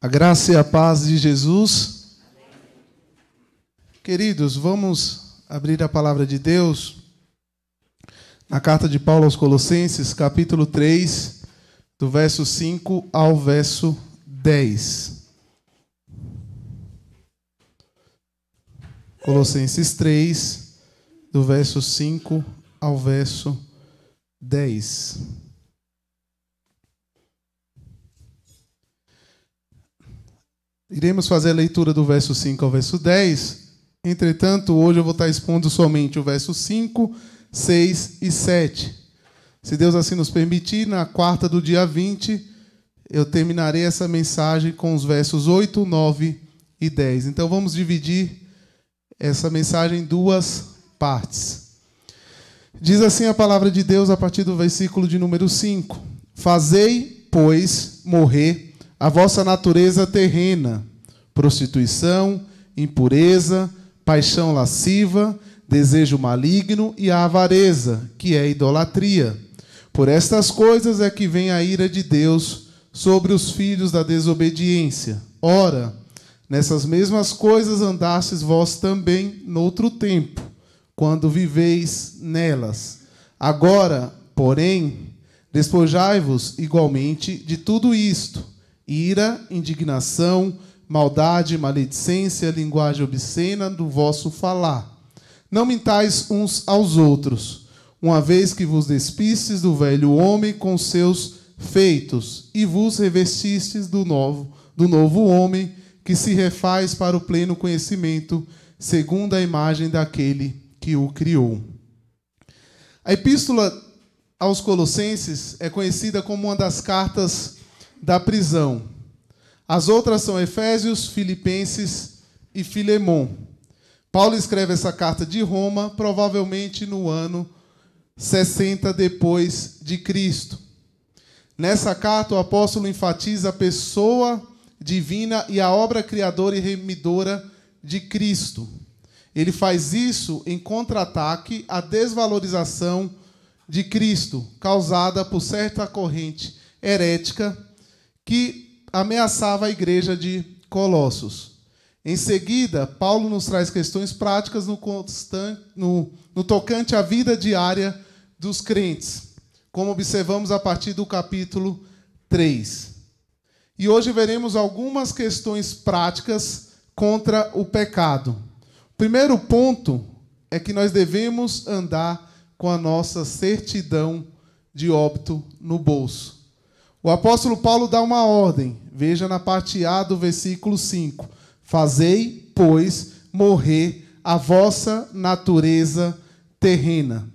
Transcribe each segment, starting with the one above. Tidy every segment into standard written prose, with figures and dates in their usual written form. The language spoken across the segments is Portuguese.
A graça e a paz de Jesus. Queridos, vamos abrir a palavra de Deus na carta de Paulo aos Colossenses, capítulo 3, do verso 5 ao verso 10. Colossenses 3, do verso 5 ao verso 10. Iremos fazer a leitura do verso 5 ao verso 10. Entretanto, hoje eu vou estar expondo somente o verso 5, 6 e 7. Se Deus assim nos permitir, na quarta do dia 20, eu terminarei essa mensagem com os versos 8, 9 e 10. Então vamos dividir essa mensagem em duas partes. Diz assim a palavra de Deus a partir do versículo de número 5. Fazei, pois, morrer a vossa natureza terrena, prostituição, impureza, paixão lasciva, desejo maligno e a avareza, que é idolatria. Por estas coisas é que vem a ira de Deus sobre os filhos da desobediência. Ora, nessas mesmas coisas andastes vós também noutro tempo, quando viveis nelas. Agora, porém, despojai-vos igualmente de tudo isto: ira, indignação, maldade, maledicência, linguagem obscena do vosso falar. Não mintais uns aos outros, uma vez que vos despistes do velho homem com seus feitos, e vos revestistes do novo homem, que se refaz para o pleno conhecimento, segundo a imagem daquele que o criou. A epístola aos Colossenses é conhecida como uma das cartas da prisão. As outras são Efésios, Filipenses e Filemon. Paulo escreve essa carta de Roma, provavelmente no ano 60 depois de Cristo. Nessa carta, o apóstolo enfatiza a pessoa divina e a obra criadora e remidora de Cristo. Ele faz isso em contra-ataque à desvalorização de Cristo, causada por certa corrente herética que ameaçava a igreja de Colossos. Em seguida, Paulo nos traz questões práticas no tocante à vida diária dos crentes, como observamos a partir do capítulo 3. E hoje veremos algumas questões práticas contra o pecado. O primeiro ponto é que nós devemos andar com a nossa certidão de óbito no bolso. O apóstolo Paulo dá uma ordem. Veja na parte A do versículo 5. Fazei, pois, morrer a vossa natureza terrena.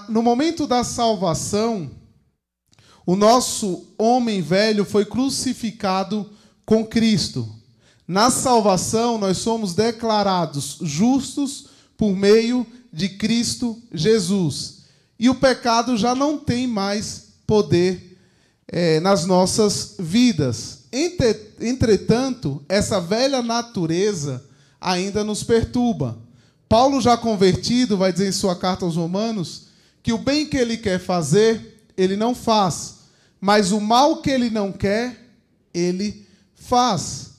No momento da salvação, o nosso homem velho foi crucificado com Cristo. Na salvação, nós somos declarados justos por meio de Cristo Jesus. E o pecado já não tem mais poder nas nossas vidas. Entretanto, essa velha natureza ainda nos perturba. Paulo, já convertido, vai dizer em sua carta aos Romanos que o bem que ele quer fazer, ele não faz, mas o mal que ele não quer, ele faz.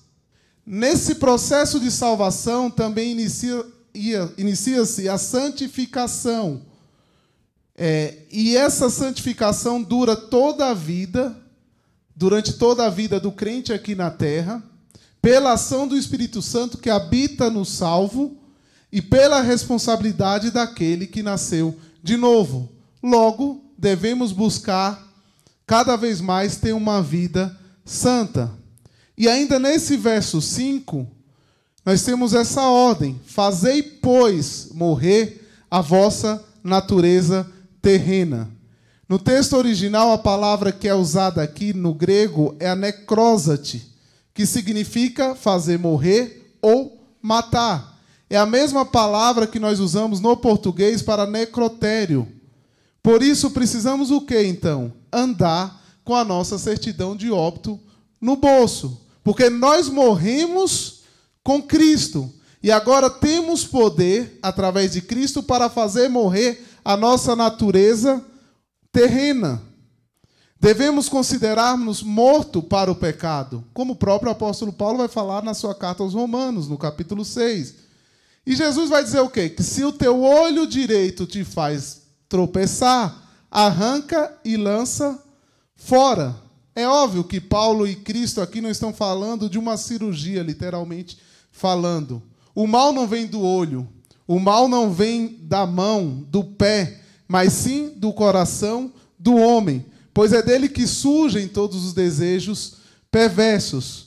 Nesse processo de salvação também inicia-se a santificação. E essa santificação dura toda a vida, durante toda a vida do crente aqui na terra, pela ação do Espírito Santo que habita no salvo e pela responsabilidade daquele que nasceu de novo. Logo, devemos buscar cada vez mais ter uma vida santa. E ainda nesse verso 5, nós temos essa ordem: fazei, pois, morrer a vossa natureza terrena. No texto original, a palavra que é usada aqui no grego é a necrósate, que significa fazer morrer ou matar. É a mesma palavra que nós usamos no português para necrotério. Por isso, precisamos o quê, então? Andar com a nossa certidão de óbito no bolso. Porque nós morremos com Cristo. E agora temos poder, através de Cristo, para fazer morrer a nossa natureza terrena. Devemos considerar-nos mortos para o pecado, como o próprio apóstolo Paulo vai falar na sua carta aos Romanos, no capítulo 6. E Jesus vai dizer o quê? Que se o teu olho direito te faz tropeçar, arranca e lança fora. É óbvio que Paulo e Cristo aqui não estão falando de uma cirurgia, literalmente falando. O mal não vem do olho, o mal não vem da mão, do pé, mas sim do coração do homem, pois é dele que surgem todos os desejos perversos.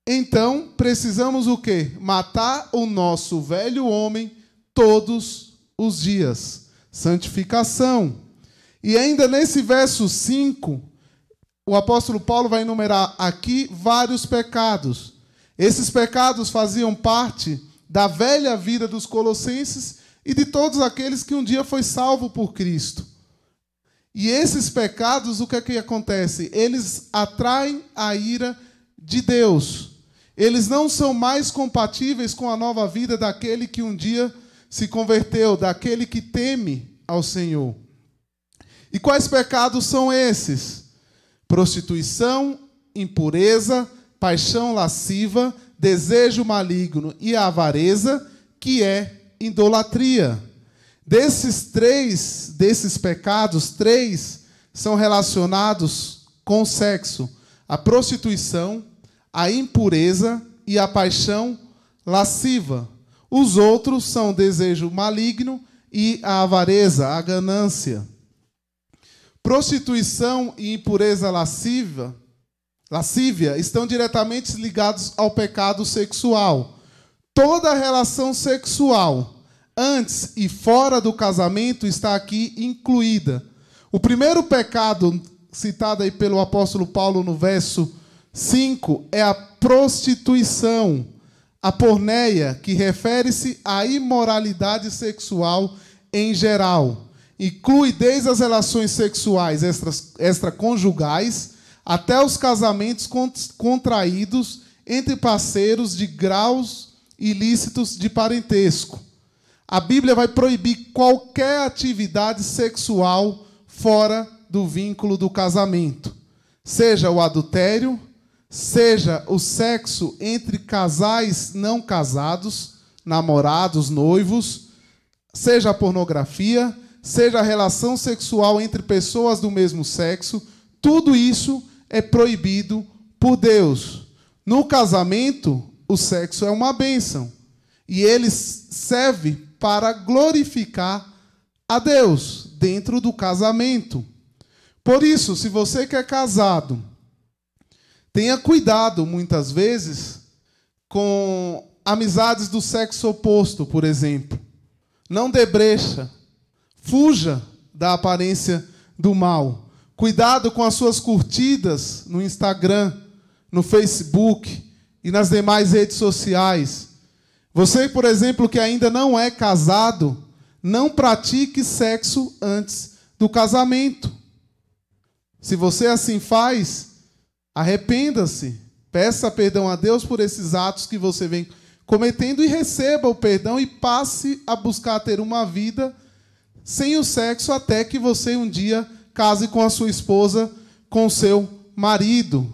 Então, precisamos o quê? Matar o nosso velho homem todos os dias. Santificação. E ainda nesse verso 5, o apóstolo Paulo vai enumerar aqui vários pecados. Esses pecados faziam parte da velha vida dos colossenses e de todos aqueles que um dia foi salvo por Cristo. E esses pecados, o que é que acontece? Eles atraem a ira de Deus. Eles não são mais compatíveis com a nova vida daquele que um dia se converteu, daquele que teme ao Senhor. E quais pecados são esses? Prostituição, impureza, paixão lasciva, desejo maligno e avareza, que é idolatria. Desses pecados, 3 são relacionados com o sexo: a prostituição, a impureza e a paixão lasciva. Os outros são o desejo maligno e a avareza, a ganância. Prostituição e impureza lascívia estão diretamente ligados ao pecado sexual. Toda relação sexual, antes e fora do casamento, está aqui incluída. O primeiro pecado citado aí pelo apóstolo Paulo no verso 5 é a prostituição, a porneia, que refere-se à imoralidade sexual em geral. Inclui desde as relações sexuais extraconjugais até os casamentos contraídos entre parceiros de graus ilícitos de parentesco. A Bíblia vai proibir qualquer atividade sexual fora do vínculo do casamento, seja o adultério, seja o sexo entre casais não casados, namorados, noivos, seja a pornografia, seja a relação sexual entre pessoas do mesmo sexo. Tudo isso é proibido por Deus. No casamento, o sexo é uma bênção e ele serve para glorificar a Deus dentro do casamento. Por isso, se você que é casado, tenha cuidado, muitas vezes, com amizades do sexo oposto, por exemplo. Não dê brecha. Fuja da aparência do mal. Cuidado com as suas curtidas no Instagram, no Facebook e nas demais redes sociais. Você, por exemplo, que ainda não é casado, não pratique sexo antes do casamento. Se você assim faz, arrependa-se. Peça perdão a Deus por esses atos que você vem cometendo e receba o perdão e passe a buscar ter uma vida sem o sexo até que você um dia case com a sua esposa, com o seu marido.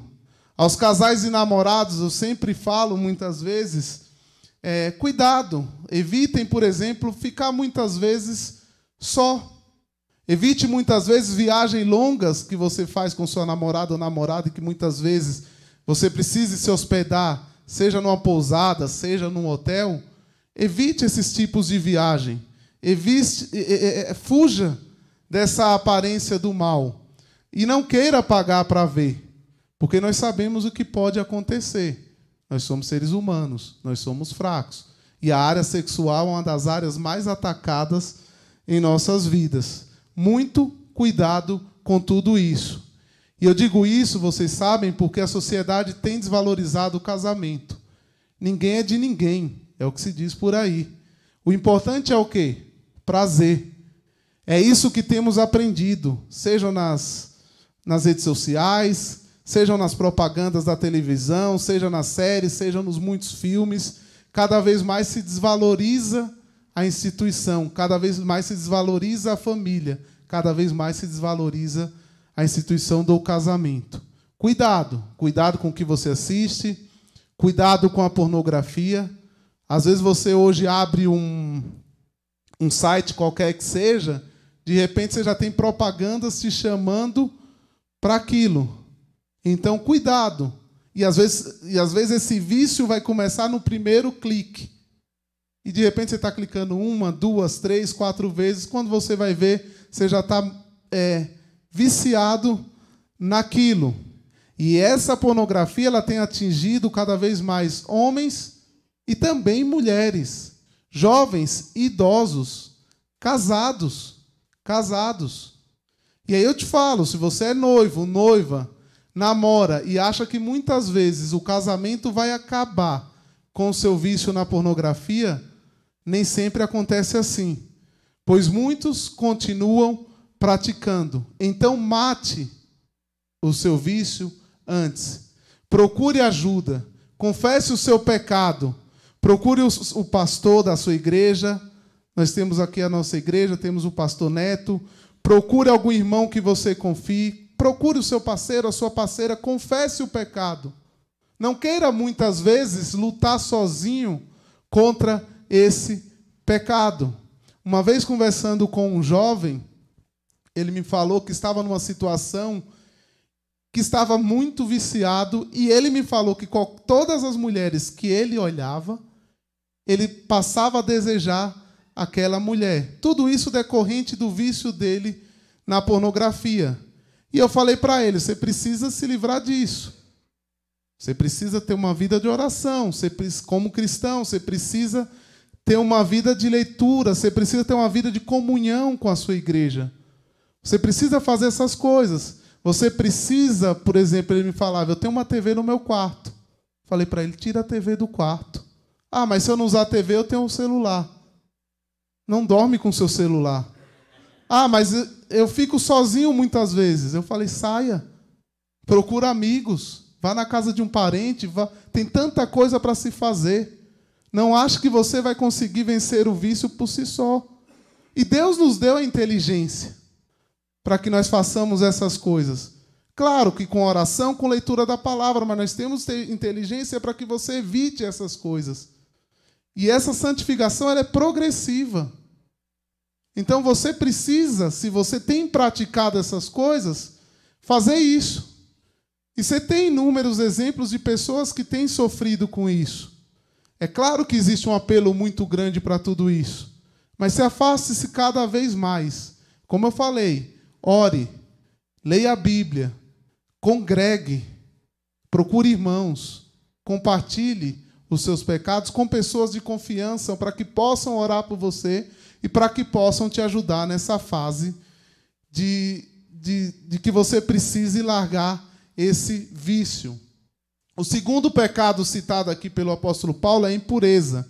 Aos casais e namorados, eu sempre falo muitas vezes, cuidado, evitem, por exemplo, ficar muitas vezes só. Evite muitas vezes viagens longas que você faz com sua namorada ou namorado e que muitas vezes você precise se hospedar, seja numa pousada, seja num hotel. Evite esses tipos de viagem. Fuja dessa aparência do mal. E não queira pagar para ver, porque nós sabemos o que pode acontecer. Nós somos seres humanos, nós somos fracos. E a área sexual é uma das áreas mais atacadas em nossas vidas. Muito cuidado com tudo isso. E eu digo isso, vocês sabem, porque a sociedade tem desvalorizado o casamento. Ninguém é de ninguém, é o que se diz por aí. O importante é o quê? Prazer. É isso que temos aprendido, sejam nas redes sociais, sejam nas propagandas da televisão, seja nas séries, seja nos muitos filmes. Cada vez mais se desvaloriza a instituição, cada vez mais se desvaloriza a família, cada vez mais se desvaloriza a instituição do casamento. Cuidado com o que você assiste, cuidado com a pornografia. Às vezes você hoje abre um site qualquer que seja, de repente você já tem propagandas te chamando para aquilo. Então, cuidado. E às vezes esse vício vai começar no primeiro clique. E de repente você está clicando 1, 2, 3, 4 vezes. Quando você vai ver, você já está viciado naquilo. E essa pornografia ela tem atingido cada vez mais homens e também mulheres, jovens, idosos, casados. E aí eu te falo, se você é noivo, noiva, namora e acha que muitas vezes o casamento vai acabar com o seu vício na pornografia, nem sempre acontece assim, pois muitos continuam praticando. Então mate o seu vício antes. Procure ajuda. Confesse o seu pecado. Procure o pastor da sua igreja. Nós temos aqui a nossa igreja, temos o pastor Neto. Procure algum irmão que você confie. Procure o seu parceiro, a sua parceira. Confesse o pecado. Não queira muitas vezes lutar sozinho contra esse pecado. Uma vez conversando com um jovem, ele me falou que estava numa situação que estava muito viciado, e ele me falou que todas as mulheres que ele olhava, ele passava a desejar aquela mulher. Tudo isso decorrente do vício dele na pornografia. E eu falei para ele, você precisa se livrar disso. Você precisa ter uma vida de oração. Como cristão, você precisa ter uma vida de leitura. Você precisa ter uma vida de comunhão com a sua igreja. Você precisa fazer essas coisas. Você precisa, por exemplo, ele me falava, eu tenho uma TV no meu quarto. Falei para ele, tira a TV do quarto. Ah, mas se eu não usar a TV, eu tenho um celular. Não dorme com o seu celular. Ah, mas eu fico sozinho muitas vezes. Eu falei, saia. Procura amigos. Vá na casa de um parente. Tem tanta coisa para se fazer. Não ache que você vai conseguir vencer o vício por si só. E Deus nos deu a inteligência para que nós façamos essas coisas. Claro que com oração, com leitura da palavra, mas nós temos inteligência para que você evite essas coisas. E essa santificação ela é progressiva. Então você precisa, se você tem praticado essas coisas, fazer isso. E você tem inúmeros exemplos de pessoas que têm sofrido com isso. É claro que existe um apelo muito grande para tudo isso, mas se afaste-se cada vez mais. Como eu falei, ore, leia a Bíblia, congregue, procure irmãos, compartilhe os seus pecados com pessoas de confiança para que possam orar por você e para que possam te ajudar nessa fase de que você precise largar esse vício. O segundo pecado citado aqui pelo apóstolo Paulo é a impureza,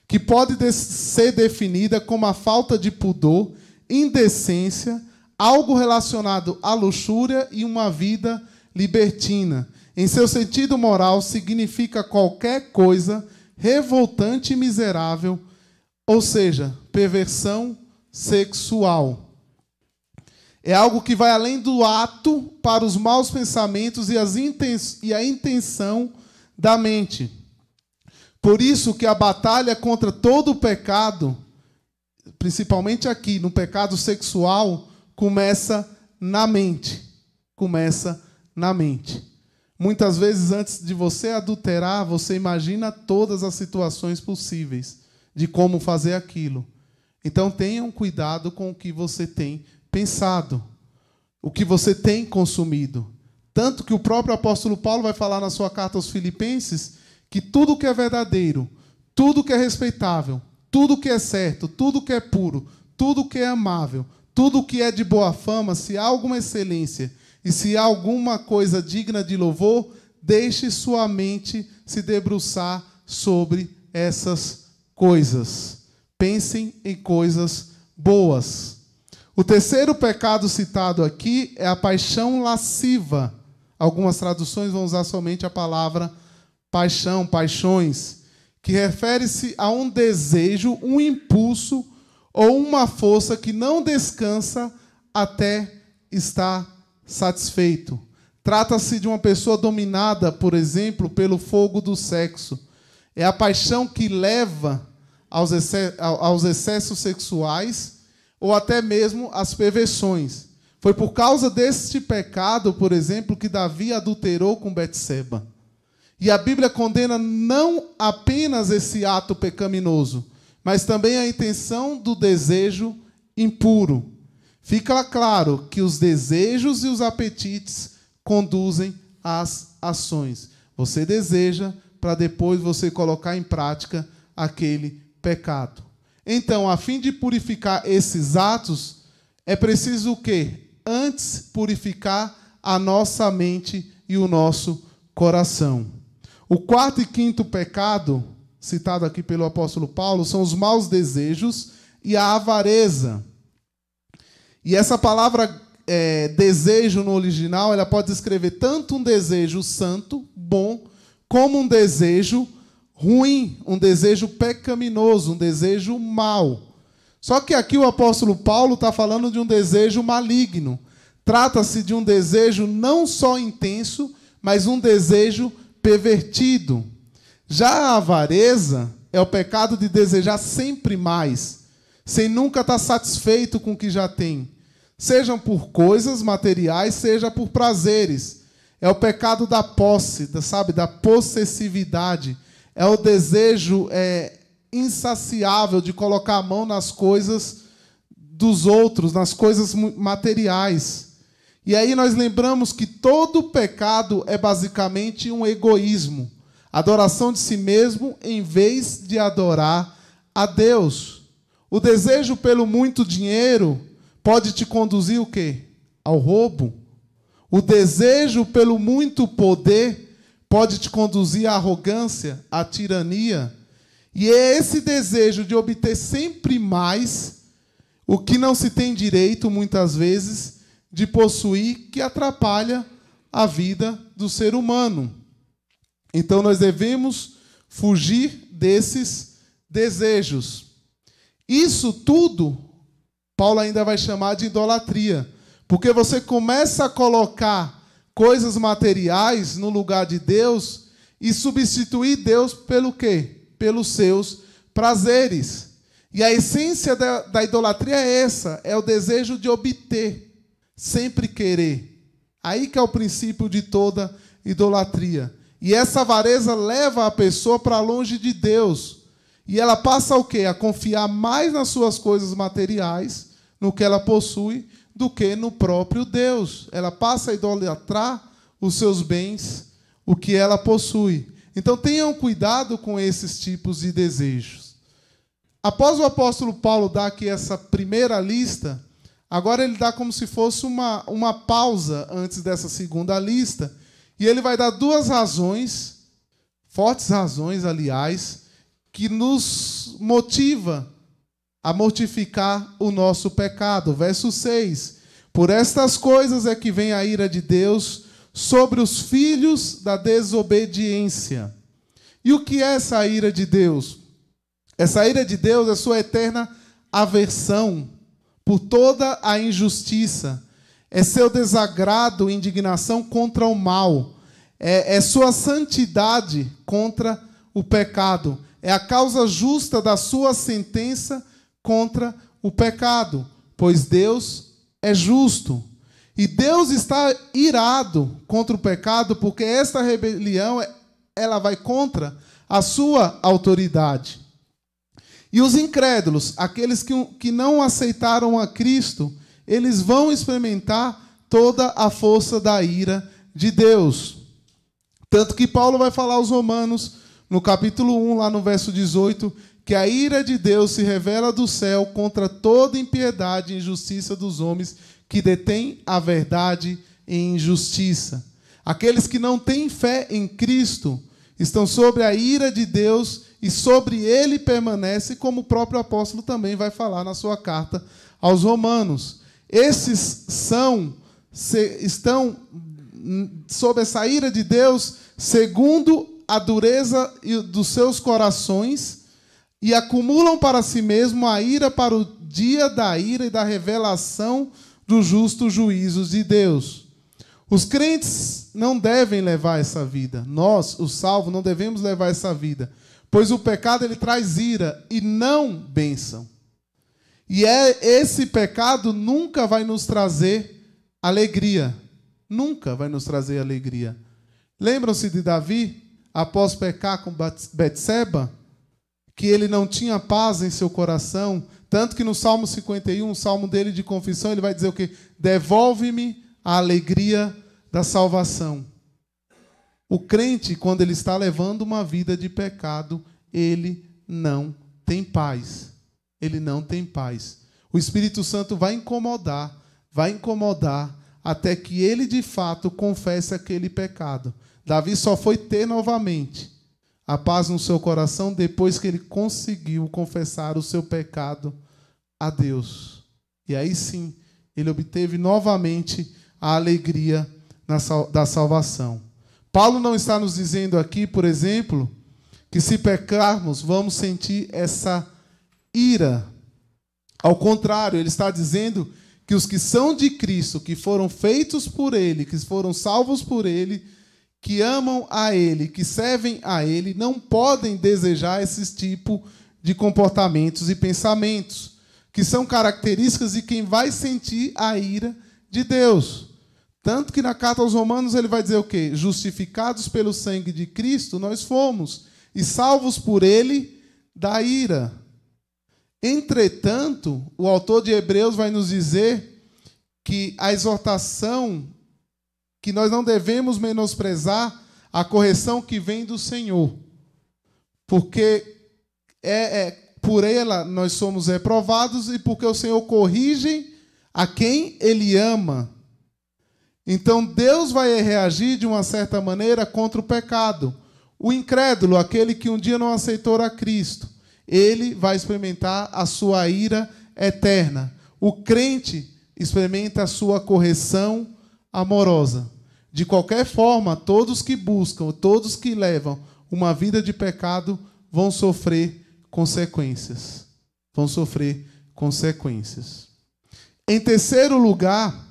que pode ser definida como a falta de pudor, indecência, algo relacionado à luxúria e uma vida libertina. Em seu sentido moral, significa qualquer coisa revoltante e miserável, ou seja, perversão sexual. É algo que vai além do ato para os maus pensamentos e a intenção da mente. Por isso que a batalha contra todo o pecado, principalmente aqui no pecado sexual, começa na mente. Começa na mente. Muitas vezes, antes de você adulterar, você imagina todas as situações possíveis de como fazer aquilo. Então, tenham cuidado com o que você tem pensado, o que você tem consumido. Tanto que o próprio apóstolo Paulo vai falar na sua carta aos Filipenses que tudo que é verdadeiro, tudo que é respeitável, tudo que é certo, tudo que é puro, tudo que é amável, tudo que é de boa fama, se há alguma excelência e se há alguma coisa digna de louvor, deixe sua mente se debruçar sobre essas coisas. Pensem em coisas boas. O terceiro pecado citado aqui é a paixão lasciva. Algumas traduções vão usar somente a palavra paixão, paixões, que refere-se a um desejo, um impulso ou uma força que não descansa até estar satisfeito. Trata-se de uma pessoa dominada, por exemplo, pelo fogo do sexo. É a paixão que leva aos excessos sexuais ou até mesmo às perversões. Foi por causa deste pecado, por exemplo, que Davi adulterou com Betseba. E a Bíblia condena não apenas esse ato pecaminoso, mas também a intenção do desejo impuro. Fica claro que os desejos e os apetites conduzem às ações. Você deseja para depois você colocar em prática aquele pecado. Então, a fim de purificar esses atos, é preciso o quê? Antes purificar a nossa mente e o nosso coração. O quarto e quinto pecado, citado aqui pelo apóstolo Paulo, são os maus desejos e a avareza. E essa palavra desejo no original, ela pode descrever tanto um desejo santo, bom, como um desejo ruim, um desejo pecaminoso, um desejo mau. Só que aqui o apóstolo Paulo está falando de um desejo maligno. Trata-se de um desejo não só intenso, mas um desejo pervertido. Já a avareza é o pecado de desejar sempre mais, sem nunca estar satisfeito com o que já tem. Sejam por coisas materiais, seja por prazeres. É o pecado da posse, da possessividade. É o desejo insaciável de colocar a mão nas coisas dos outros, nas coisas materiais. E aí nós lembramos que todo pecado é basicamente um egoísmo. Adoração de si mesmo em vez de adorar a Deus. O desejo pelo muito dinheiro pode te conduzir o quê? Ao roubo. O desejo pelo muito poder pode te conduzir à arrogância, à tirania. E é esse desejo de obter sempre mais, o que não se tem direito, muitas vezes, de possuir, que atrapalha a vida do ser humano. Então, nós devemos fugir desses desejos. Isso tudo, Paulo ainda vai chamar de idolatria. Porque você começa a colocar coisas materiais no lugar de Deus e substituir Deus pelo quê? Pelos seus prazeres. E a essência da idolatria é essa, é o desejo de obter, sempre querer. Aí que é o princípio de toda idolatria. E essa avareza leva a pessoa para longe de Deus. E ela passa o quê? A confiar mais nas suas coisas materiais, no que ela possui, do que no próprio Deus. Ela passa a idolatrar os seus bens, o que ela possui. Então tenham cuidado com esses tipos de desejos. Após o apóstolo Paulo dar aqui essa primeira lista, agora ele dá como se fosse uma pausa antes dessa segunda lista, e ele vai dar duas razões, fortes razões, aliás, que nos motiva a mortificar o nosso pecado. Verso 6. Por estas coisas é que vem a ira de Deus sobre os filhos da desobediência. E o que é essa ira de Deus? Essa ira de Deus é sua eterna aversão por toda a injustiça. É seu desagrado e indignação contra o mal. É sua santidade contra o pecado. É a causa justa da sua sentença contra o pecado, pois Deus é justo. E Deus está irado contra o pecado, porque esta rebelião ela vai contra a sua autoridade. E os incrédulos, aqueles que não aceitaram a Cristo, eles vão experimentar toda a força da ira de Deus. Tanto que Paulo vai falar aos Romanos, no capítulo 1, lá no verso 18, que a ira de Deus se revela do céu contra toda impiedade e injustiça dos homens que detêm a verdade em injustiça. Aqueles que não têm fé em Cristo estão sob a ira de Deus e sobre ele permanece, como o próprio apóstolo também vai falar na sua carta aos Romanos. Esses estão sob essa ira de Deus segundo a dureza dos seus corações e acumulam para si mesmo a ira para o dia da ira e da revelação dos justos juízos de Deus. Os crentes não devem levar essa vida. Nós, os salvos, não devemos levar essa vida. Pois o pecado ele traz ira e não bênção. E esse pecado nunca vai nos trazer alegria. Nunca vai nos trazer alegria. Lembram-se de Davi, após pecar com Betseba, que ele não tinha paz em seu coração, tanto que no Salmo 51, o salmo dele de confissão, ele vai dizer o quê? Devolve-me a alegria da salvação. O crente, quando ele está levando uma vida de pecado, ele não tem paz. Ele não tem paz. O Espírito Santo vai incomodar, até que ele de fato confesse aquele pecado. Davi só foi ter novamente a paz no seu coração depois que ele conseguiu confessar o seu pecado a Deus. E aí sim, ele obteve novamente a alegria da salvação. Paulo não está nos dizendo aqui, por exemplo, que se pecarmos, vamos sentir essa ira. Ao contrário, ele está dizendo que os que são de Cristo, que foram feitos por Ele, que foram salvos por Ele, que amam a Ele, que servem a Ele, não podem desejar esses tipos de comportamentos e pensamentos, que são características de quem vai sentir a ira de Deus. Tanto que na carta aos Romanos ele vai dizer o quê? Justificados pelo sangue de Cristo, nós fomos, e salvos por Ele da ira. Entretanto, o autor de Hebreus vai nos dizer que a exortação, que nós não devemos menosprezar a correção que vem do Senhor, porque por ela nós somos reprovados e porque o Senhor corrige a quem Ele ama. Então Deus vai reagir de uma certa maneira contra o pecado. O incrédulo, aquele que um dia não aceitou a Cristo, ele vai experimentar a sua ira eterna. O crente experimenta a sua correção amorosa. De qualquer forma, todos que buscam, todos que levam uma vida de pecado vão sofrer consequências. Vão sofrer consequências. Em terceiro lugar,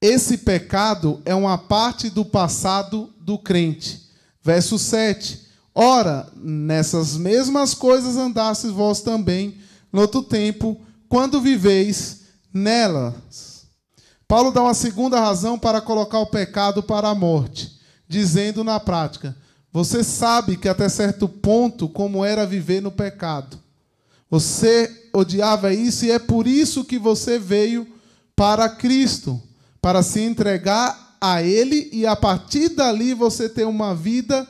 esse pecado é uma parte do passado do crente. Verso 7. Ora, nessas mesmas coisas andastes vós também, no outro tempo, quando viveis nelas. Paulo dá uma segunda razão para colocar o pecado para a morte, dizendo na prática, você sabe que até certo ponto como era viver no pecado. Você odiava isso e é por isso que você veio para Cristo, para se entregar a Ele e a partir dali você ter uma vida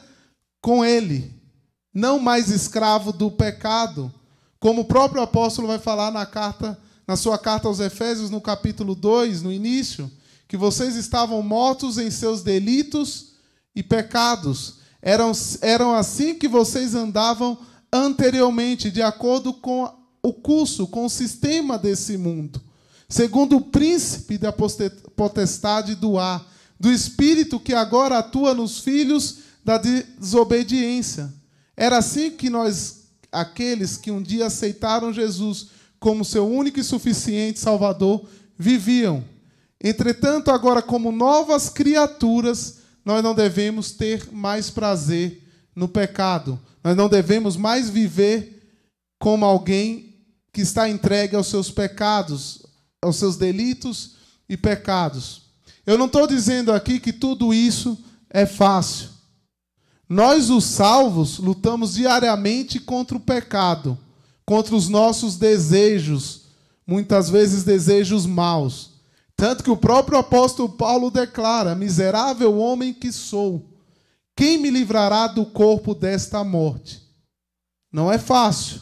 com Ele, não mais escravo do pecado, como o próprio apóstolo vai falar na sua carta aos Efésios, no capítulo 2, no início, que vocês estavam mortos em seus delitos e pecados. Eram assim que vocês andavam anteriormente, de acordo com o curso, com o sistema desse mundo, segundo o príncipe da potestade do ar, do espírito que agora atua nos filhos da desobediência. Era assim que nós, aqueles que um dia aceitaram Jesus como seu único e suficiente Salvador, viviam. Entretanto, agora, como novas criaturas, nós não devemos ter mais prazer no pecado. Nós não devemos mais viver como alguém que está entregue aos seus pecados, aos seus delitos e pecados. Eu não estou dizendo aqui que tudo isso é fácil. Nós, os salvos, lutamos diariamente contra o pecado, contra os nossos desejos, muitas vezes desejos maus. Tanto que o próprio apóstolo Paulo declara, miserável homem que sou, quem me livrará do corpo desta morte? Não é fácil.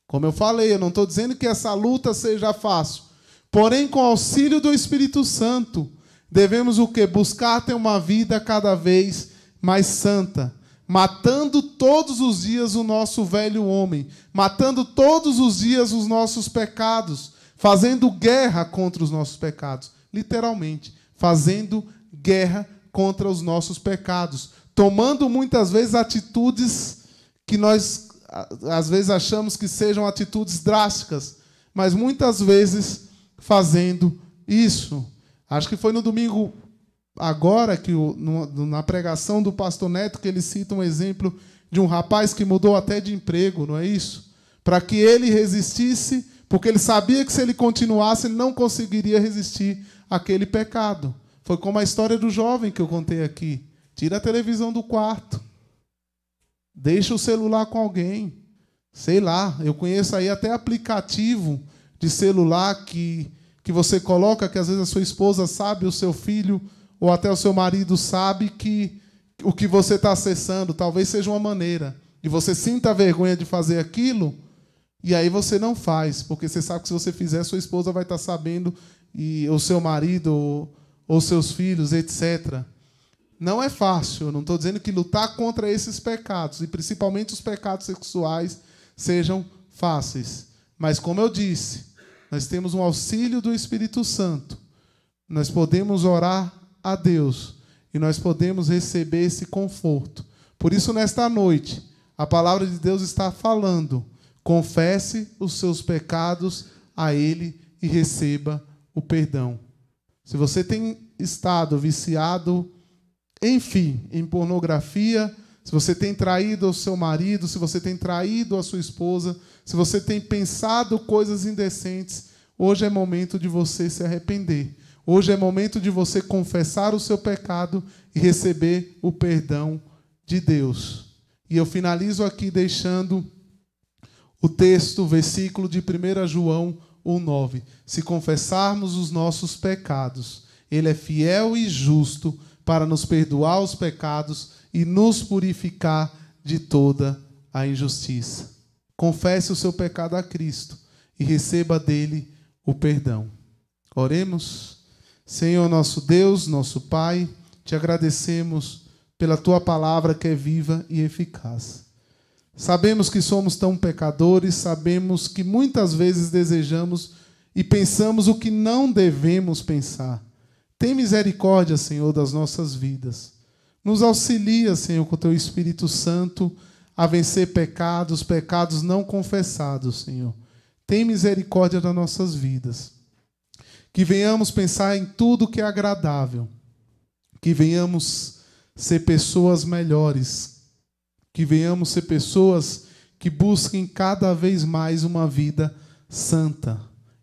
Como eu falei, eu não estou dizendo que essa luta seja fácil. Porém, com o auxílio do Espírito Santo, devemos o quê? Buscar ter uma vida cada vez mais santa, matando todos os dias o nosso velho homem, matando todos os dias os nossos pecados, fazendo guerra contra os nossos pecados, literalmente, fazendo guerra contra os nossos pecados, tomando muitas vezes atitudes que nós às vezes achamos que sejam atitudes drásticas, mas muitas vezes fazendo isso. Acho que foi no domingo agora que na pregação do pastor Neto, que ele cita um exemplo de um rapaz que mudou até de emprego, não é isso? Para que ele resistisse, porque ele sabia que se ele continuasse, ele não conseguiria resistir àquele pecado. Foi como a história do jovem que eu contei aqui. Tira a televisão do quarto. Deixa o celular com alguém. Sei lá, eu conheço aí até aplicativo de celular que você coloca, que às vezes a sua esposa sabe, o seu filho ou até o seu marido sabe que o que você está acessando talvez seja uma maneira. E você sinta a vergonha de fazer aquilo, e aí você não faz, porque você sabe que se você fizer, sua esposa vai estar sabendo, e o seu marido ou seus filhos, etc. Não é fácil, eu não estou dizendo que lutar contra esses pecados, e principalmente os pecados sexuais, sejam fáceis. Mas, como eu disse, nós temos um auxílio do Espírito Santo. Nós podemos orar a Deus e nós podemos receber esse conforto. Por isso, nesta noite, a palavra de Deus está falando: confesse os seus pecados a Ele e receba o perdão. Se você tem estado viciado, enfim, em pornografia, se você tem traído o seu marido, se você tem traído a sua esposa, se você tem pensado coisas indecentes, hoje é momento de você se arrepender. Hoje é momento de você confessar o seu pecado e receber o perdão de Deus. E eu finalizo aqui deixando o texto, o versículo de 1 João 1,9. Se confessarmos os nossos pecados, Ele é fiel e justo para nos perdoar os pecados e nos purificar de toda a injustiça. Confesse o seu pecado a Cristo e receba dele o perdão. Oremos. Senhor nosso Deus, nosso Pai, te agradecemos pela tua palavra que é viva e eficaz. Sabemos que somos tão pecadores, sabemos que muitas vezes desejamos e pensamos o que não devemos pensar. Tem misericórdia, Senhor, das nossas vidas. Nos auxilia, Senhor, com o teu Espírito Santo a vencer pecados não confessados, Senhor. Tem misericórdia das nossas vidas. Que venhamos pensar em tudo que é agradável. Que venhamos ser pessoas melhores. Que venhamos ser pessoas que busquem cada vez mais uma vida santa.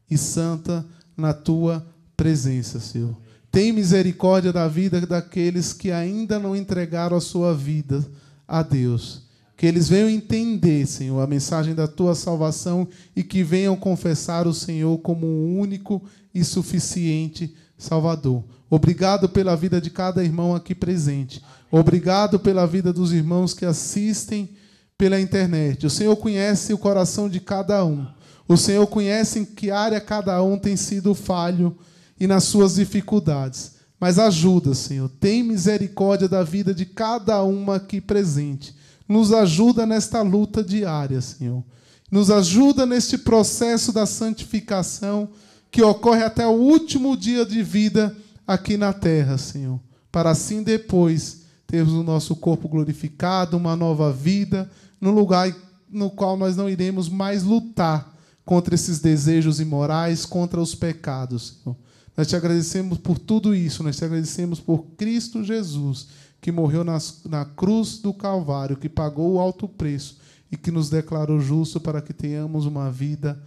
E santa na tua presença, Senhor. Tem misericórdia da vida daqueles que ainda não entregaram a sua vida a Deus. Que eles venham entender, Senhor, a mensagem da tua salvação e que venham confessar o Senhor como um único e suficiente Salvador. Obrigado pela vida de cada irmão aqui presente. Obrigado pela vida dos irmãos que assistem pela internet. O Senhor conhece o coração de cada um. O Senhor conhece em que área cada um tem sido falho e nas suas dificuldades. Mas ajuda, Senhor. Tem misericórdia da vida de cada uma aqui presente. Nos ajuda nesta luta diária, Senhor. Nos ajuda neste processo da santificação que ocorre até o último dia de vida aqui na terra, Senhor. Para assim depois termos o nosso corpo glorificado, uma nova vida, num lugar no qual nós não iremos mais lutar contra esses desejos imorais, contra os pecados, Senhor. Nós te agradecemos por tudo isso, nós te agradecemos por Cristo Jesus, que morreu na cruz do Calvário, que pagou o alto preço e que nos declarou justo para que tenhamos uma vida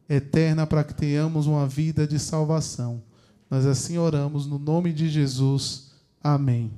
eterna, para que tenhamos uma vida de salvação. Nós assim oramos no nome de Jesus. Amém.